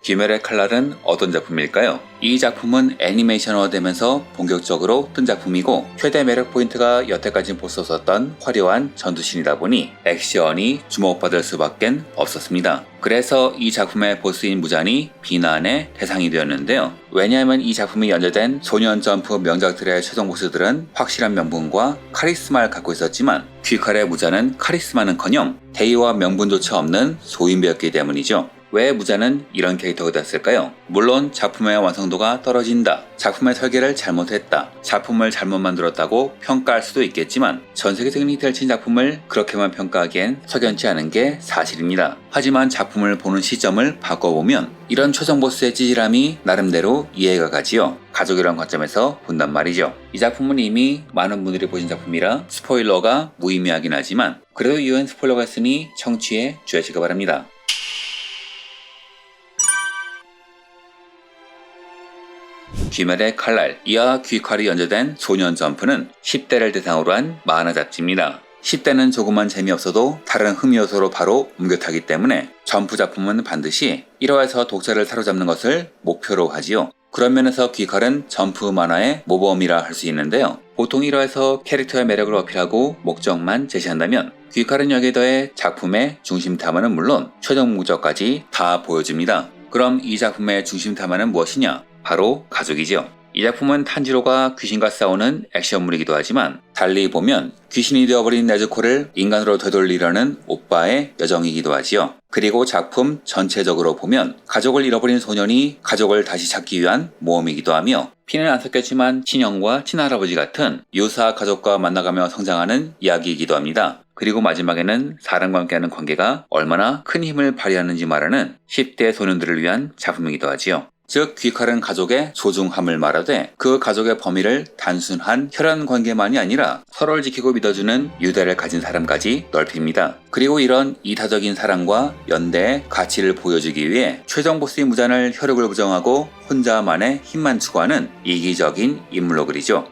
귀멸의 칼날은 어떤 작품일까요? 이 작품은 애니메이션화되면서 본격적으로 뜬 작품이고 최대 매력 포인트가 여태까지 볼 수 없었던 화려한 전투신이다 보니 액션이 주목받을 수밖에 없었습니다. 그래서 이 작품의 보스인 무잔이 비난의 대상이 되었는데요. 왜냐하면 이 작품이 연재된 소년 점프 명작들의 최종 보스들은 확실한 명분과 카리스마를 갖고 있었지만 귀칼의 무잔은 카리스마는커녕 대의와 명분조차 없는 소인배였기 때문이죠. 왜 무잔은 이런 캐릭터가 됐을까요? 물론 작품의 완성도가 떨어진다, 작품의 설계를 잘못했다, 작품을 잘못 만들었다고 평가할 수도 있겠지만 전 세계적인 히트를 친 작품을 그렇게만 평가하기엔 석연치 않은 게 사실입니다. 하지만 작품을 보는 시점을 바꿔보면 이런 최종 보스의 찌질함이 나름대로 이해가 가지요. 가족이란 관점에서 본단 말이죠. 이 작품은 이미 많은 분들이 보신 작품이라 스포일러가 무의미하긴 하지만 그래도 이후엔 스포일러가 있으니 청취해 주시기 바랍니다. 귀멸의 칼날, 이하 귀칼이 연재된 소년 점프는 10대를 대상으로 한 만화 잡지입니다. 10대는 조금만 재미없어도 다른 흥미 요소로 바로 옮겨타기 때문에 점프 작품은 반드시 1화에서 독자를 사로잡는 것을 목표로 하지요. 그런 면에서 귀칼은 점프 만화의 모범이라 할 수 있는데요. 보통 1화에서 캐릭터의 매력을 어필하고 목적만 제시한다면 귀칼은 여기에 더해 작품의 중심 테마는 물론 최종 목적까지 다 보여줍니다. 그럼 이 작품의 중심 테마는 무엇이냐? 바로 가족이죠. 이 작품은 탄지로가 귀신과 싸우는 액션물이기도 하지만 달리 보면 귀신이 되어버린 네즈코를 인간으로 되돌리려는 오빠의 여정이기도 하지요. 그리고 작품 전체적으로 보면 가족을 잃어버린 소년이 가족을 다시 찾기 위한 모험이기도 하며 피는 안 섞였지만 친형과 친할아버지 같은 유사 가족과 만나가며 성장하는 이야기이기도 합니다. 그리고 마지막에는 사람과 함께하는 관계가 얼마나 큰 힘을 발휘하는지 말하는 10대 소년들을 위한 작품이기도 하지요. 즉 귀칼은 가족의 소중함을 말하되 그 가족의 범위를 단순한 혈연 관계만이 아니라 서로를 지키고 믿어주는 유대를 가진 사람까지 넓힙니다. 그리고 이런 이타적인 사랑과 연대의 가치를 보여주기 위해 최종 보스인 무잔을 혈육을 부정하고 혼자만의 힘만 추구하는 이기적인 인물로 그리죠.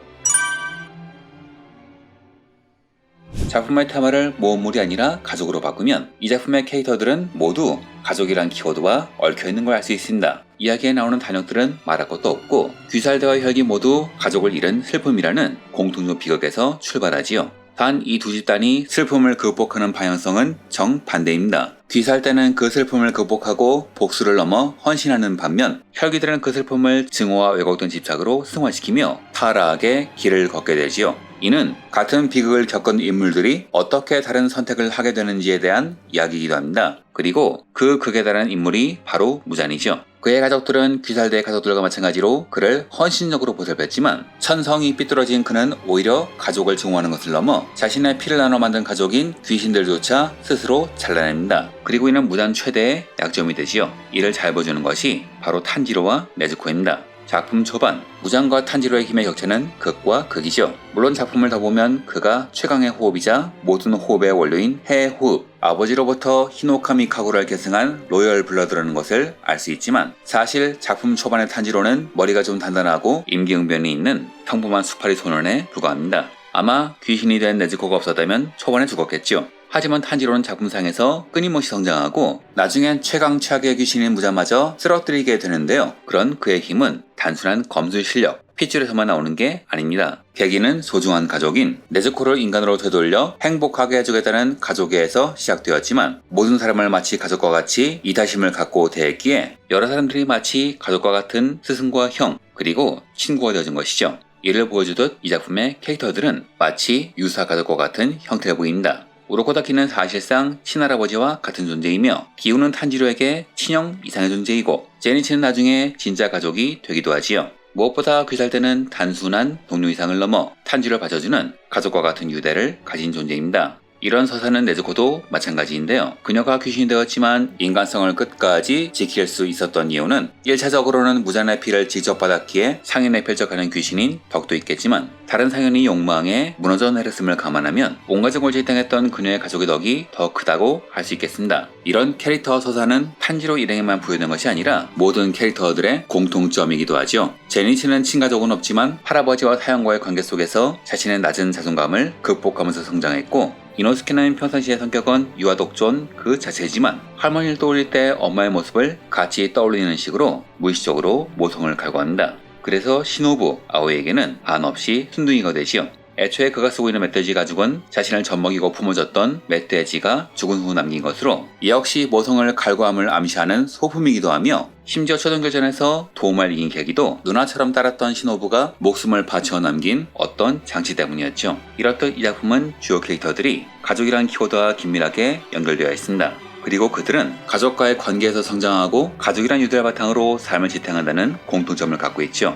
작품의 테마를 모험물이 아니라 가족으로 바꾸면 이 작품의 캐릭터들은 모두 가족이란 키워드와 얽혀있는 걸 알 수 있습니다. 이야기에 나오는 단역들은 말할 것도 없고 귀살대와 혈기 모두 가족을 잃은 슬픔이라는 공통적 비극에서 출발하지요. 단 이 두 집단이 슬픔을 극복하는 방향성은 정반대입니다. 귀살대는 그 슬픔을 극복하고 복수를 넘어 헌신하는 반면 혈기들은 그 슬픔을 증오와 왜곡된 집착으로 승화시키며 타락의 길을 걷게 되지요. 이는 같은 비극을 겪은 인물들이 어떻게 다른 선택을 하게 되는지에 대한 이야기이기도 합니다. 그리고 그 극에 달한 인물이 바로 무잔이죠. 그의 가족들은 귀살대의 가족들과 마찬가지로 그를 헌신적으로 보살폈지만 천성이 삐뚤어진 그는 오히려 가족을 증오하는 것을 넘어 자신의 피를 나눠 만든 가족인 귀신들조차 스스로 잘라냅니다. 그리고 이는 무잔 최대의 약점이 되지요. 이를 잘 보여주는 것이 바로 탄지로와 네즈코입니다. 작품 초반, 무잔과 탄지로의 힘의 격차는 극과 극이죠. 물론 작품을 더 보면 그가 최강의 호흡이자 모든 호흡의 원료인 해호흡, 아버지로부터 히노카미 카구라를 계승한 로열 블러드라는 것을 알 수 있지만 사실 작품 초반의 탄지로는 머리가 좀 단단하고 임기응변이 있는 평범한 수파리 소년에 불과합니다. 아마 귀신이 된 네즈코가 없었다면 초반에 죽었겠죠. 하지만 탄지로는 작품상에서 끊임없이 성장하고 나중엔 최강 최악의 귀신인 무잔마저 쓰러뜨리게 되는데요. 그런 그의 힘은 단순한 검술 실력, 핏줄에서만 나오는 게 아닙니다. 계기는 소중한 가족인 네즈코를 인간으로 되돌려 행복하게 해주겠다는 가족애에서 시작되었지만 모든 사람을 마치 가족과 같이 이타심을 갖고 대했기에 여러 사람들이 마치 가족과 같은 스승과 형 그리고 친구가 되어준 것이죠. 이를 보여주듯 이 작품의 캐릭터들은 마치 유사 가족과 같은 형태를 보입니다. 우로코다키는 사실상 친할아버지와 같은 존재이며 기우는 탄지로에게 친형 이상의 존재이고 제니치는 나중에 진짜 가족이 되기도 하지요. 무엇보다 귀살대는 단순한 동료 이상을 넘어 탄지를 받쳐주는 가족과 같은 유대를 가진 존재입니다. 이런 서사는 네즈코도 마찬가지인데요. 그녀가 귀신이 되었지만 인간성을 끝까지 지킬 수 있었던 이유는 1차적으로는 무잔의 피를 직접 받았기에 상인에 필적하는 귀신인 덕도 있겠지만 다른 상인이 욕망에 무너져 내렸음을 감안하면 온 가족을 질당했던 그녀의 가족의 덕이 더 크다고 할 수 있겠습니다. 이런 캐릭터 서사는 탄지로 일행에만 부여된 것이 아니라 모든 캐릭터들의 공통점이기도 하죠. 제니치는 친가족은 없지만 할아버지와 사형과의 관계 속에서 자신의 낮은 자존감을 극복하면서 성장했고 이노스케는 평상시의 성격은 유아독존 그 자체지만 할머니를 떠올릴 때 엄마의 모습을 같이 떠올리는 식으로 무의식적으로 모성을 갈구한다. 그래서 시노부 아오이에게는 한없이 순둥이가 되지요. 애초에 그가 쓰고 있는 멧돼지 가죽은 자신을 젖먹이고 품어줬던 멧돼지가 죽은 후 남긴 것으로 이 역시 모성을 갈구함을 암시하는 소품이기도 하며 심지어 초등교전에서 도움을 이긴 계기도 누나처럼 따랐던 시노부가 목숨을 바쳐 남긴 어떤 장치 때문이었죠. 이렇듯 이 작품은 주요 캐릭터들이 가족이란 키워드와 긴밀하게 연결되어 있습니다. 그리고 그들은 가족과의 관계에서 성장하고 가족이란 유대를 바탕으로 삶을 지탱한다는 공통점을 갖고 있죠.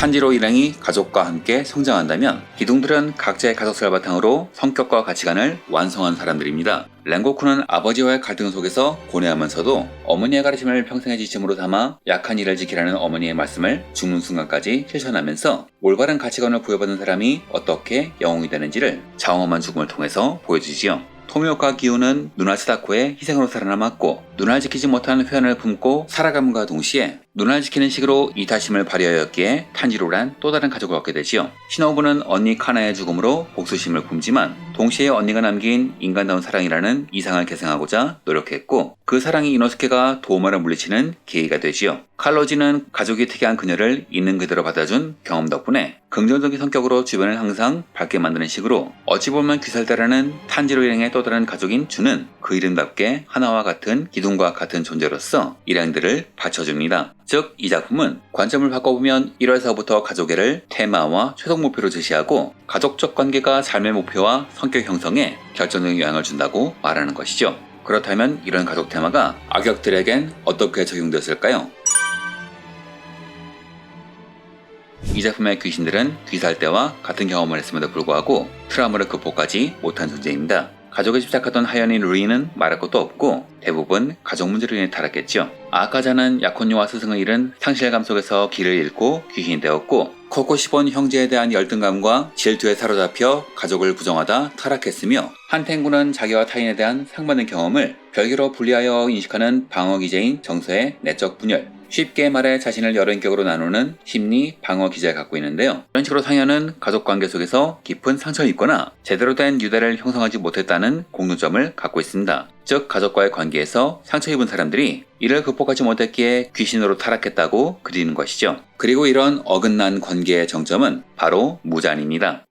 탄지로 일행이 가족과 함께 성장한다면 기둥들은 각자의 가족사를 바탕으로 성격과 가치관을 완성한 사람들입니다. 렌고쿠는 아버지와의 갈등 속에서 고뇌하면서도 어머니의 가르침을 평생의 지침으로 삼아 약한 이를 지키라는 어머니의 말씀을 죽는 순간까지 실천하면서 올바른 가치관을 부여받은 사람이 어떻게 영웅이 되는지를 장엄한 죽음을 통해서 보여주지요. 토미오카 기우는 누나 스다코의 희생으로 살아남았고 누나를 지키지 못한 회한을 품고 살아감과 동시에 누나를 지키는 식으로 이타심을 발휘하였기에 탄지로란 또 다른 가족을 얻게 되지요. 시노부는 언니 카나의 죽음으로 복수심을 품지만 동시에 언니가 남긴 인간다운 사랑이라는 이상을 계승하고자 노력했고 그 사랑이 이노스케가 도우마를 물리치는 계기가 되지요. 칼로지는 가족이 특이한 그녀를 있는 그대로 받아준 경험 덕분에 긍정적인 성격으로 주변을 항상 밝게 만드는 식으로 어찌 보면 귀살대라는 탄지로 일행의 또 다른 가족인 주는 그 이름답게 하나와 같은 기둥과 같은 존재로서 일행들을 받쳐줍니다. 즉, 이 작품은 관점을 바꿔보면 1화에서부터 가족애를 테마와 최종 목표로 제시하고 가족적 관계가 삶의 목표와 성격 형성에 결정적인 영향을 준다고 말하는 것이죠. 그렇다면 이런 가족 테마가 악역들에겐 어떻게 적용되었을까요? 이 작품의 귀신들은 귀살대와 같은 경험을 했음에도 불구하고 트라우마를 극복하지 못한 존재입니다. 가족에 집착하던 하연인 루이는 말할 것도 없고 대부분 가족 문제로 인해 타락했죠. 아카자는 약혼녀와 스승을 잃은 상실감 속에서 길을 잃고 귀신이 되었고 코코시본 형제에 대한 열등감과 질투에 사로잡혀 가족을 부정하다 타락했으며 한탱구는 자기와 타인에 대한 상반된 경험을 별개로 분리하여 인식하는 방어 기제인 정서의 내적 분열, 쉽게 말해 자신을 여러 인격으로 나누는 심리 방어 기제를 갖고 있는데요. 이런 식으로 상현은 가족관계 속에서 깊은 상처를 입거나 제대로 된 유대를 형성하지 못했다는 공통점을 갖고 있습니다. 즉 가족과의 관계에서 상처 입은 사람들이 이를 극복하지 못했기에 귀신으로 타락했다고 그리는 것이죠. 그리고 이런 어긋난 관계의 정점은 바로 무잔입니다.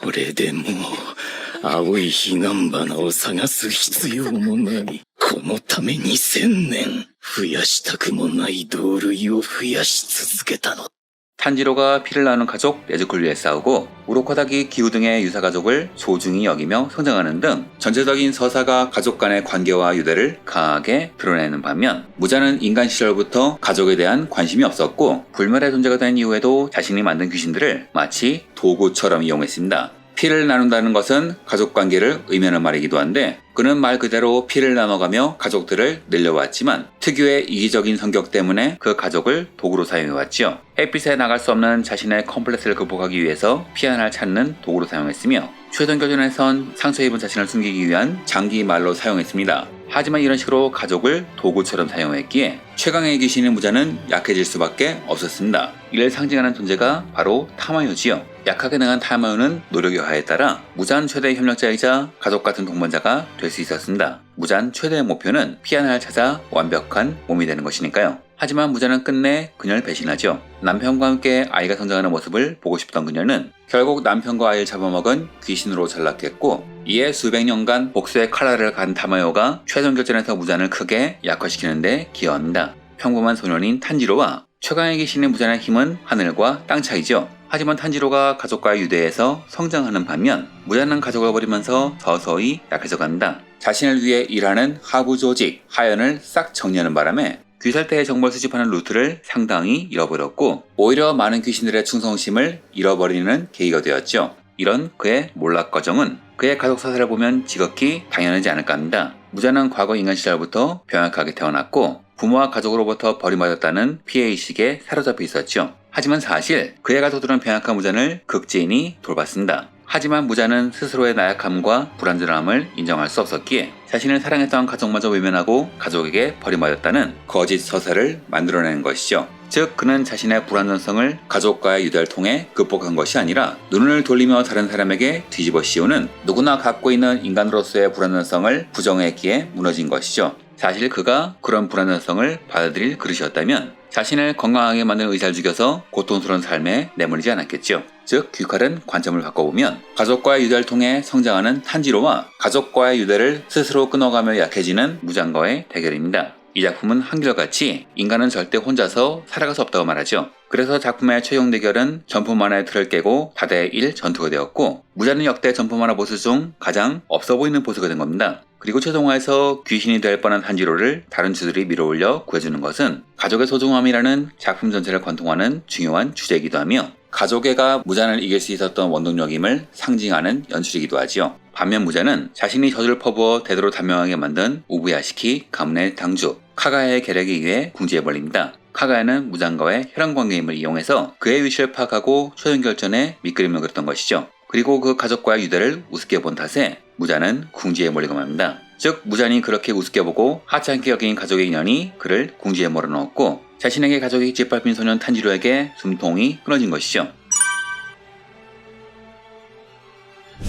これでも青い彼岸花を探す必要もない。このために1000年増やしたくもない同類を増やし続けたの。 탄지로가 피를 나눈 가족 네즈쿠를 위해 싸우고 우로코다기 기후 등의 유사가족을 소중히 여기며 성장하는 등 전체적인 서사가 가족 간의 관계와 유대를 강하게 드러내는 반면 무자는 인간 시절부터 가족에 대한 관심이 없었고 불멸의 존재가 된 이후에도 자신이 만든 귀신들을 마치 도구처럼 이용했습니다. 피를 나눈다는 것은 가족관계를 의미하는 말이기도 한데 그는 말 그대로 피를 나눠가며 가족들을 늘려왔지만 특유의 이기적인 성격 때문에 그 가족을 도구로 사용해왔죠. 햇빛에 나갈 수 없는 자신의 컴플렉스를 극복하기 위해서 피 하나를 찾는 도구로 사용했으며 최종교전에선 상처 입은 자신을 숨기기 위한 장기 말로 사용했습니다. 하지만 이런 식으로 가족을 도구처럼 사용했기에 최강의 귀신인 무자는 약해질 수밖에 없었습니다. 이를 상징하는 존재가 바로 타마요지요. 약하게 능한 타마요는 노력의 화에 따라 무잔 최대의 협력자이자 가족 같은 동반자가 될 수 있었습니다. 무잔 최대의 목표는 피 하나를 찾아 완벽한 몸이 되는 것이니까요. 하지만 무자는 끝내 그녀를 배신하죠. 남편과 함께 아이가 성장하는 모습을 보고 싶던 그녀는 결국 남편과 아이를 잡아먹은 귀신으로 전락했고 이에 수백 년간 복수의 칼날을 간 타마요가 최종결전에서 무잔을 크게 약화시키는데 기여합니다. 평범한 소년인 탄지로와 최강의 귀신인 무잔의 힘은 하늘과 땅 차이죠. 하지만 탄지로가 가족과의 유대에서 성장하는 반면 무잔은 가족을 버리면서 서서히 약해져 간다. 자신을 위해 일하는 하부 조직 하연을 싹 정리하는 바람에 귀살대의 정보를 수집하는 루트를 상당히 잃어버렸고 오히려 많은 귀신들의 충성심을 잃어버리는 계기가 되었죠. 이런 그의 몰락과정은 그의 가족 사사를 보면 지극히 당연하지 않을까 합니다. 무자는 과거 인간 시절부터 병약하게 태어났고 부모와 가족으로부터 버림받았다는 피해의식에 사로잡혀 있었죠. 하지만 사실 그의 가족들은 병약한 무잔을 극진히 돌봤습니다. 하지만 무자는 스스로의 나약함과 불완전함을 인정할 수 없었기에 자신을 사랑했던 가족마저 외면하고 가족에게 버림받았다는 거짓 서사를 만들어내는 것이죠. 즉 그는 자신의 불완전성을 가족과의 유대를 통해 극복한 것이 아니라 눈을 돌리며 다른 사람에게 뒤집어 씌우는 누구나 갖고 있는 인간으로서의 불완전성을 부정했기에 무너진 것이죠. 사실 그가 그런 불완전성을 받아들일 그릇이었다면 자신을 건강하게 만든 의사를 죽여서 고통스러운 삶에 내몰리지 않았겠죠. 즉 귀칼은 관점을 바꿔보면 가족과의 유대를 통해 성장하는 탄지로와 가족과의 유대를 스스로 끊어가며 약해지는 무장과의 대결입니다. 이 작품은 한결같이 인간은 절대 혼자서 살아갈 수 없다고 말하죠. 그래서 작품의 최종 대결은 전포 만화의 틀을 깨고 다대 1 전투가 되었고 무자는 역대 전포 만화 보스 중 가장 없어 보이는 보스가 된 겁니다. 그리고 최종화에서 귀신이 될 뻔한 탄지로를 다른 주들이 밀어올려 구해주는 것은 가족의 소중함이라는 작품 전체를 관통하는 중요한 주제이기도 하며 가족애가 무잔을 이길 수 있었던 원동력임을 상징하는 연출이기도 하지요. 반면 무자는 자신이 젖을 퍼부어 대대로 단명하게 만든 우부야시키 가문의 당주 카가야의 계략에 의해 궁지해버립니다. 카가야는 무장과의 혈연관계임을 이용해서 그의 위치를 파악하고 최종 결전에 밑그림을 그렸던 것이죠. 그리고 그 가족과의 유대를 우습게 본 탓에 무자는 궁지에 몰리고 맙니다. 즉 무잔이 그렇게 우습게 보고 하찮게 여긴 가족의 인연이 그를 궁지에 몰아넣었고 자신에게 가족이 짓밟힌 소년 탄지로에게 숨통이 끊어진 것이죠.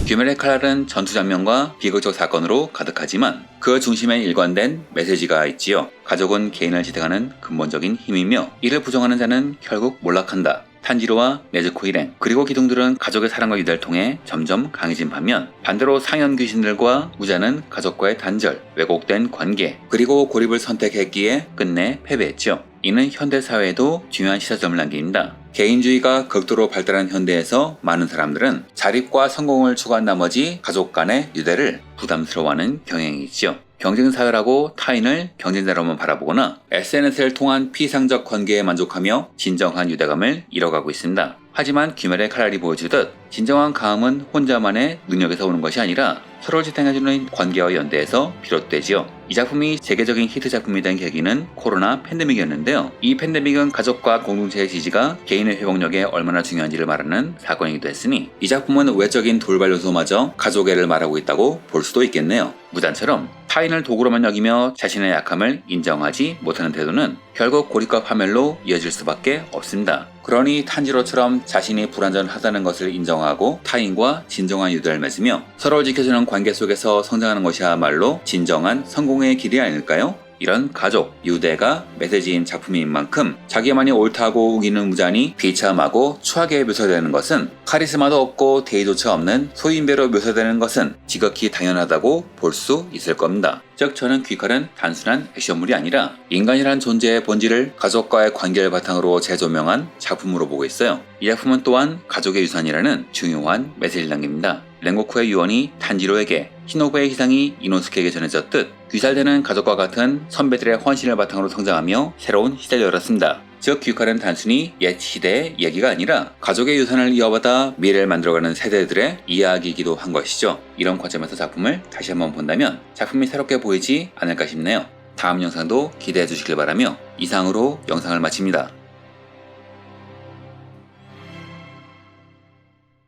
귀멸의 칼날은 전투 장면과 비극적 사건으로 가득하지만 그 중심에 일관된 메시지가 있지요. 가족은 개인을 지탱하는 근본적인 힘이며 이를 부정하는 자는 결국 몰락한다. 탄지로와 네즈코 일행 그리고 기둥들은 가족의 사랑과 유대를 통해 점점 강해진 반면 반대로 상현 귀신들과 무자는 가족과의 단절, 왜곡된 관계 그리고 고립을 선택했기에 끝내 패배했죠. 이는 현대사회에도 중요한 시사점을 남깁니다. 개인주의가 극도로 발달한 현대에서 많은 사람들은 자립과 성공을 추구한 나머지 가족 간의 유대를 부담스러워하는 경향이 있죠. 경쟁사회라고 타인을 경쟁자로만 바라보거나 SNS를 통한 피상적 관계에 만족하며 진정한 유대감을 잃어가고 있습니다. 하지만 귀멸의 칼날이 보여주듯 진정한 강함은 혼자만의 능력에서 오는 것이 아니라 서로를 지탱해주는 관계와 연대에서 비롯되지요. 이 작품이 세계적인 히트 작품이 된 계기는 코로나 팬데믹이었는데요. 이 팬데믹은 가족과 공동체의 지지가 개인의 회복력에 얼마나 중요한지를 말하는 사건이기도 했으니 이 작품은 외적인 돌발 요소마저 가족애를 말하고 있다고 볼 수도 있겠네요. 무단처럼 타인을 도구로만 여기며 자신의 약함을 인정하지 못하는 태도는 결국 고립과 파멸로 이어질 수밖에 없습니다. 그러니 탄지로처럼 자신이 불완전하다는 것을 인정하고 타인과 진정한 유대를 맺으며 서로를 지켜주는 관계 속에서 성장하는 것이야말로 진정한 성공의 길이 아닐까요? 이런 가족, 유대가 메시지인 작품인 만큼 자기만이 옳다고 우기는 무잔이 비참하고 추하게 묘사되는 것은 카리스마도 없고 대의조차 없는 소인배로 묘사되는 것은 지극히 당연하다고 볼 수 있을 겁니다. 즉 저는 귀칼은 단순한 액션물이 아니라 인간이란 존재의 본질을 가족과의 관계를 바탕으로 재조명한 작품으로 보고 있어요. 이 작품은 또한 가족의 유산이라는 중요한 메시지를 남깁니다. 랭고쿠의 유언이 탄지로에게, 히노부의 희생이 이노스케에게 전해졌듯 귀살되는 가족과 같은 선배들의 헌신을 바탕으로 성장하며 새로운 시대를 열었습니다. 즉 귀칼은 단순히 옛 시대의 이야기가 아니라 가족의 유산을 이어받아 미래를 만들어가는 세대들의 이야기이기도 한 것이죠. 이런 관점에서 작품을 다시 한번 본다면 작품이 새롭게 보이지 않을까 싶네요. 다음 영상도 기대해 주시길 바라며 이상으로 영상을 마칩니다.